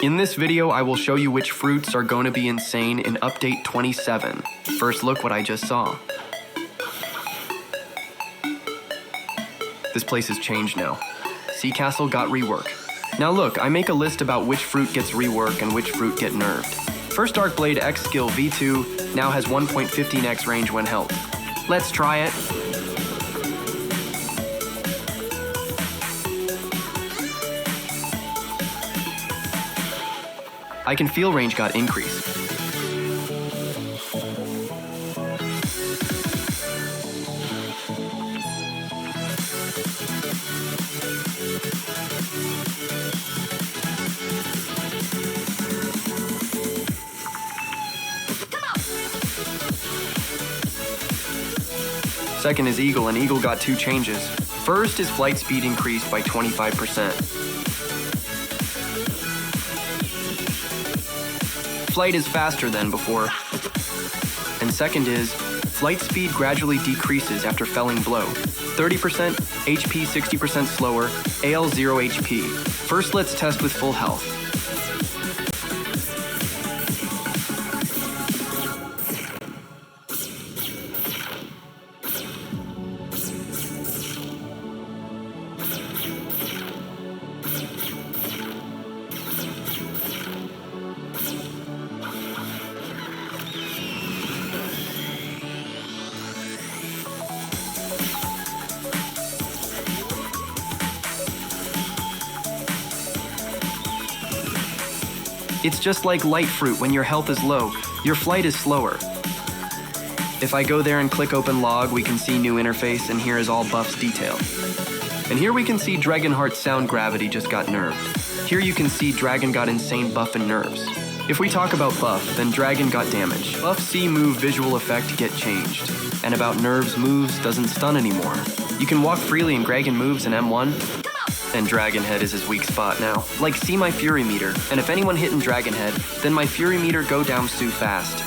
In this video, I will show you which fruits are going to be insane in update 27. First, look what I just saw. This place has changed now. Sea Castle got rework. Now look, I make a list about which fruit gets rework and which fruit get nerfed. First Dark Blade X skill V2 now has 1.15x range when held. Let's try it. I can feel range got increased. Second is Eagle, and Eagle got two changes. First is flight speed increased by 25%. Flight is faster than before. And second is, flight speed gradually decreases after felling blow. 30%, HP 60% slower, AL 0 HP. First let's test with full health. It's just like light fruit. When your health is low, your flight is slower. If I go there and click open log, we can see new interface, and here is all buffs detailed. And here we can see Dragonheart's sound gravity just got nerfed. Here you can see Dragon got insane buff and nerves. If we talk about buff, then Dragon got damage. Buff C move visual effect get changed. And about nerves moves doesn't stun anymore. You can walk freely and Dragon moves in M1. And Dragon Head is his weak spot now. Like, see my Fury meter, and if anyone hit in Dragon Head, then my Fury meter go down too fast.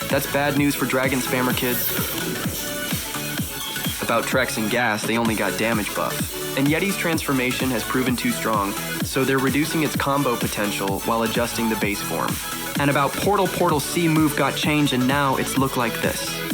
That's bad news for Dragon spammer kids. About Trex and Gas, they only got damage buff. And Yeti's transformation has proven too strong, so they're reducing its combo potential while adjusting the base form. And about Portal C move got changed, and now it's look like this.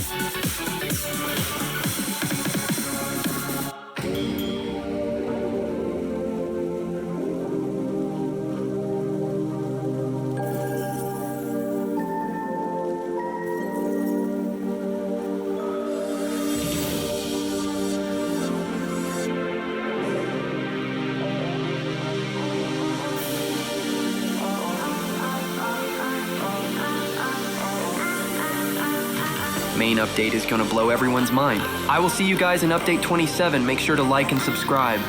Main update is gonna blow everyone's mind. I will see you guys in update 27. Make sure to like and subscribe.